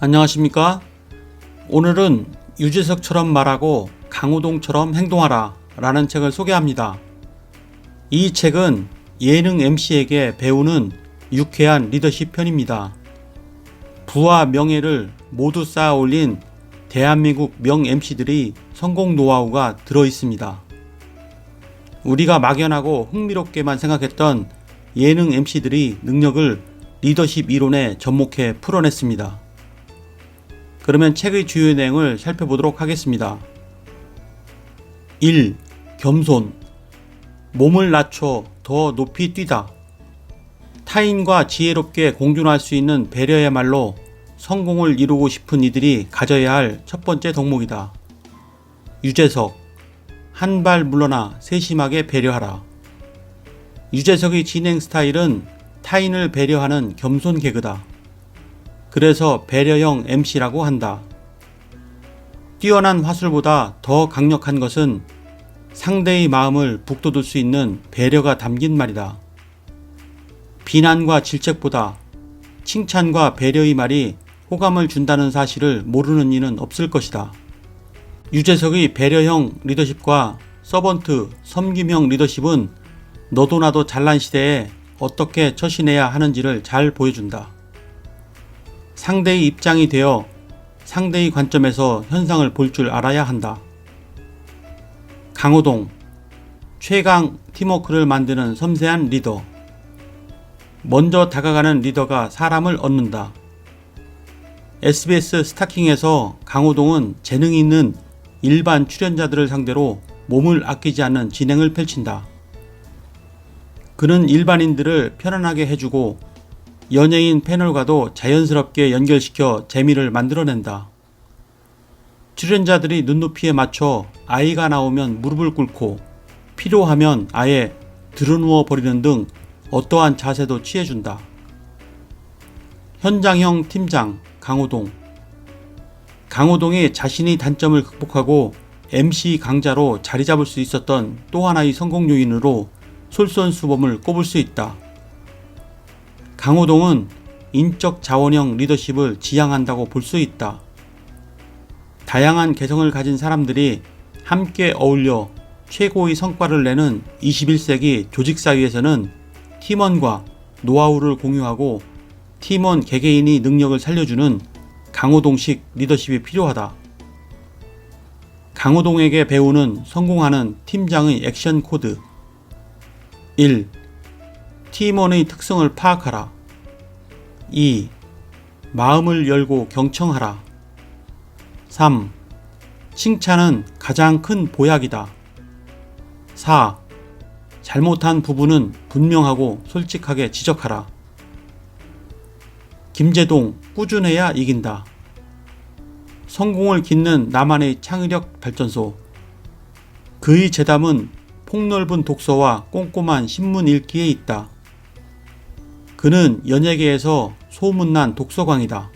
안녕하십니까? 오늘은 유재석처럼 말하고 강호동처럼 행동하라 라는 책을 소개합니다. 이 책은 예능 MC에게 배우는 유쾌한 리더십 편입니다. 부와 명예를 모두 쌓아 올린 대한민국 명 MC들의 성공 노하우가 들어있습니다. 우리가 막연하고 흥미롭게만 생각했던 예능 MC들의 능력을 리더십 이론에 접목해 풀어냈습니다. 그러면 책의 주요 내용을 살펴보도록 하겠습니다. 1. 겸손. 몸을 낮춰 더 높이 뛰다. 타인과 지혜롭게 공존할 수 있는 배려야말로 성공을 이루고 싶은 이들이 가져야 할 첫 번째 덕목이다. 유재석. 한 발 물러나 세심하게 배려하라. 유재석의 진행 스타일은 타인을 배려하는 겸손 개그다. 그래서 배려형 MC라고 한다. 뛰어난 화술보다 더 강력한 것은 상대의 마음을 북돋을 수 있는 배려가 담긴 말이다. 비난과 질책보다 칭찬과 배려의 말이 호감을 준다는 사실을 모르는 이는 없을 것이다. 유재석의 배려형 리더십과 서번트, 섬김형 리더십은 너도 나도 잘난 시대에 어떻게 처신해야 하는지를 잘 보여준다. 상대의 입장이 되어 상대의 관점에서 현상을 볼 줄 알아야 한다. 강호동. 최강 팀워크를 만드는 섬세한 리더. 먼저 다가가는 리더가 사람을 얻는다. SBS 스타킹에서 강호동은 재능이 있는 일반 출연자들을 상대로 몸을 아끼지 않는 진행을 펼친다. 그는 일반인들을 편안하게 해주고 연예인 패널과도 자연스럽게 연결시켜 재미를 만들어낸다. 출연자들이 눈높이에 맞춰 아이가 나오면 무릎을 꿇고 필요하면 아예 드러누워 버리는 등 어떠한 자세도 취해준다. 현장형 팀장 강호동. 강호동이 자신의 단점을 극복하고 MC 강자로 자리 잡을 수 있었던 또 하나의 성공 요인으로 솔선수범을 꼽을 수 있다. 강호동은 인적 자원형 리더십을 지향한다고 볼 수 있다. 다양한 개성을 가진 사람들이 함께 어울려 최고의 성과를 내는 21세기 조직사회에서는 팀원과 노하우를 공유하고 팀원 개개인의 능력을 살려주는 강호동식 리더십이 필요하다. 강호동에게 배우는 성공하는 팀장의 액션 코드. 1. 팀원의 특성을 파악하라. 2. 마음을 열고 경청하라. 3. 칭찬은 가장 큰 보약이다. 4. 잘못한 부분은 분명하고 솔직하게 지적하라. 김재동. 꾸준해야 이긴다. 성공을 깃는 나만의 창의력 발전소. 그의 재담은 폭넓은 독서와 꼼꼼한 신문 읽기에 있다. 그는 연예계에서 소문난 독서광이다.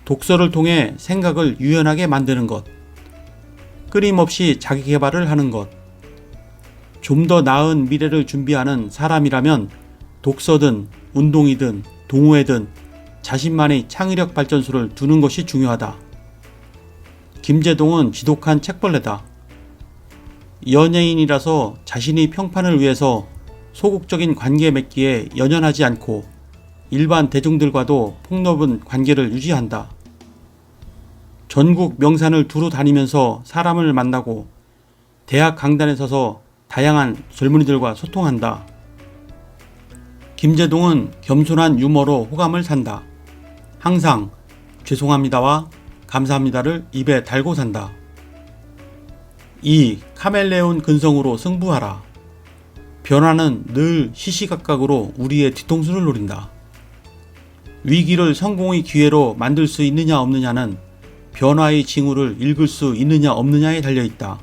독서를 통해 생각을 유연하게 만드는 것, 끊임없이 자기 개발을 하는 것, 좀 더 나은 미래를 준비하는 사람이라면 독서든 운동이든 동호회든 자신만의 창의력 발전소를 두는 것이 중요하다. 김재동은 지독한 책벌레다. 연예인이라서 자신의 평판을 위해서 소극적인 관계 맺기에 연연하지 않고 일반 대중들과도 폭넓은 관계를 유지한다. 전국 명산을 두루 다니면서 사람을 만나고 대학 강단에 서서 다양한 젊은이들과 소통한다. 김재동은 겸손한 유머로 호감을 산다. 항상 죄송합니다와 감사합니다를 입에 달고 산다. 2. 카멜레온 근성으로 승부하라. 변화는 늘 시시각각으로 우리의 뒤통수를 노린다. 위기를 성공의 기회로 만들 수 있느냐 없느냐는 변화의 징후를 읽을 수 있느냐 없느냐에 달려있다.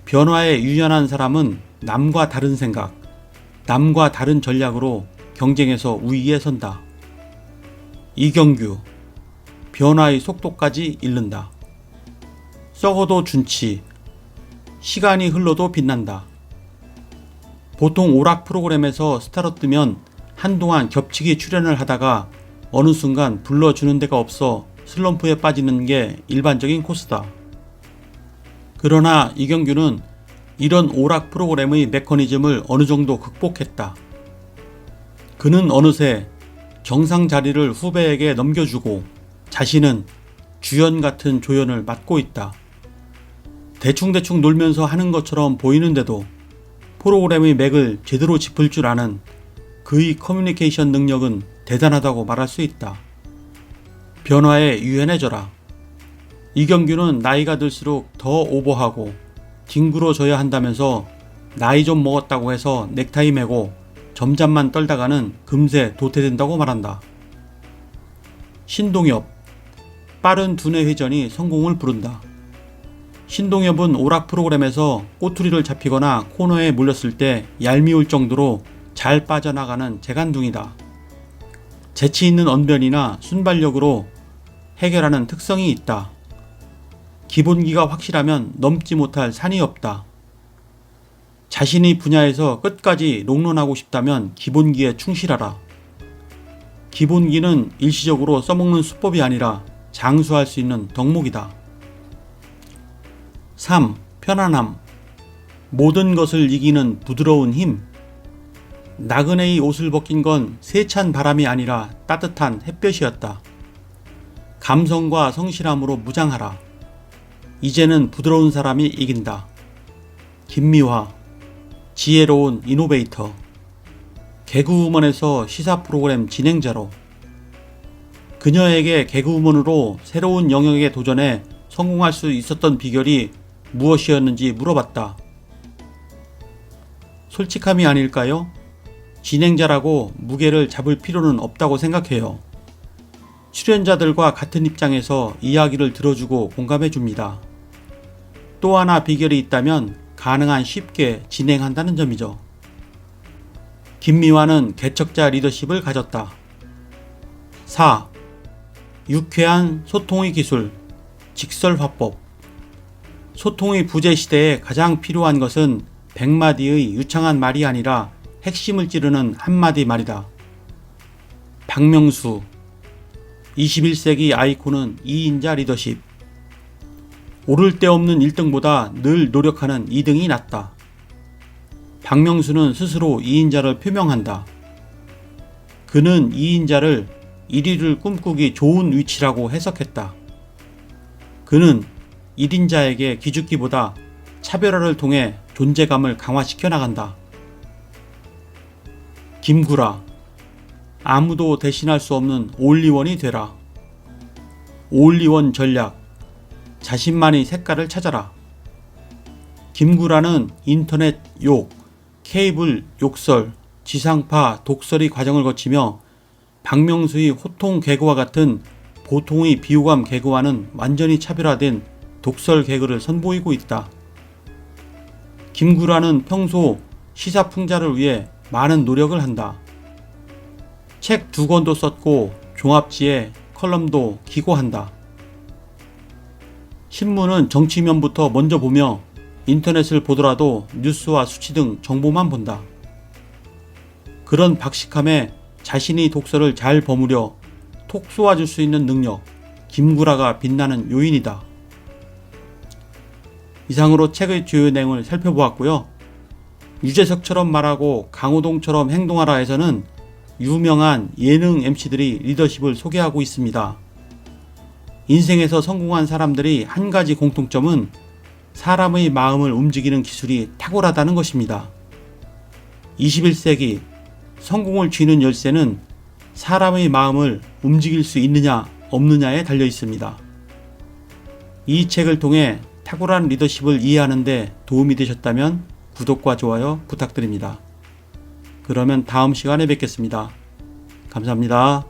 변화에 유연한 사람은 남과 다른 생각, 남과 다른 전략으로 경쟁에서 우위에 선다. 이경규. 변화의 속도까지 잃는다. 썩어도 준치, 시간이 흘러도 빛난다. 보통 오락 프로그램에서 스타로 뜨면 한동안 겹치기 출연을 하다가 어느 순간 불러주는 데가 없어 슬럼프에 빠지는 게 일반적인 코스다. 그러나 이경규는 이런 오락 프로그램의 메커니즘을 어느 정도 극복했다. 그는 어느새 정상 자리를 후배에게 넘겨주고 자신은 주연 같은 조연을 맡고 있다. 대충대충 놀면서 하는 것처럼 보이는데도 프로그램의 맥을 제대로 짚을 줄 아는 그의 커뮤니케이션 능력은 대단하다고 말할 수 있다. 변화에 유연해져라. 이경규는 나이가 들수록 더 오버하고 뒹굴어져야 한다면서 나이 좀 먹었다고 해서 넥타이 매고 점잠만 떨다가는 금세 도태된다고 말한다. 신동엽, 빠른 두뇌 회전이 성공을 부른다. 신동엽은 오락 프로그램에서 꼬투리를 잡히거나 코너에 몰렸을 때 얄미울 정도로 잘 빠져나가는 재간둥이다. 재치 있는 언변이나 순발력으로 해결하는 특성이 있다. 기본기가 확실하면 넘지 못할 산이 없다. 자신의 분야에서 끝까지 롱런하고 싶다면 기본기에 충실하라. 기본기는 일시적으로 써먹는 수법이 아니라 장수할 수 있는 덕목이다. 3. 편안함. 모든 것을 이기는 부드러운 힘. 나그네의 옷을 벗긴 건 세찬 바람이 아니라 따뜻한 햇볕이었다. 감성과 성실함으로 무장하라. 이제는 부드러운 사람이 이긴다. 김미화, 지혜로운 이노베이터. 개그우먼에서 시사 프로그램 진행자로. 그녀에게 개그우먼으로 새로운 영역에 도전해 성공할 수 있었던 비결이 무엇이었는지 물어봤다. 솔직함이 아닐까요? 진행자라고 무게를 잡을 필요는 없다고 생각해요. 출연자들과 같은 입장에서 이야기를 들어주고 공감해 줍니다. 또 하나 비결이 있다면 가능한 쉽게 진행한다는 점이죠. 김미화는 개척자 리더십을 가졌다. 4. 유쾌한 소통의 기술, 직설화법. 소통의 부재 시대에 가장 필요한 것은 100마디의 유창한 말이 아니라 핵심을 찌르는 한마디 말이다. 박명수. 21세기 아이콘은 2인자 리더십. 오를 데 없는 1등보다 늘 노력하는 2등이 낫다. 박명수는 스스로 2인자를 표명한다. 그는 2인자를 1위를 꿈꾸기 좋은 위치라고 해석했다. 그는 1인자에게 기죽기보다 차별화를 통해 존재감을 강화시켜 나간다. 김구라. 아무도 대신할 수 없는 올리원이 되라. 올리원 전략. 자신만의 색깔을 찾아라. 김구라는 인터넷 욕, 케이블 욕설, 지상파 독설의 과정을 거치며 박명수의 호통 개그와 같은 보통의 비호감 개그와는 완전히 차별화된 독설 개그를 선보이고 있다. 김구라는 평소 시사 풍자를 위해 많은 노력을 한다. 책 2권도 썼고 종합지에 컬럼도 기고한다. 신문은 정치면부터 먼저 보며 인터넷을 보더라도 뉴스와 수치 등 정보만 본다. 그런 박식함에 자신의 독서를 잘 버무려 톡 쏘아줄 수 있는 능력, 김구라가 빛나는 요인이다. 이상으로 책의 주요 내용을 살펴보았고요. 유재석처럼 말하고 강호동처럼 행동하라 해서는 유명한 예능 MC들이 리더십을 소개하고 있습니다. 인생에서 성공한 사람들이 한 가지 공통점은 사람의 마음을 움직이는 기술이 탁월하다는 것입니다. 21세기 성공을 쥐는 열쇠는 사람의 마음을 움직일 수 있느냐 없느냐에 달려 있습니다. 이 책을 통해 탁월한 리더십을 이해하는 데 도움이 되셨다면 구독과 좋아요 부탁드립니다. 그러면 다음 시간에 뵙겠습니다. 감사합니다.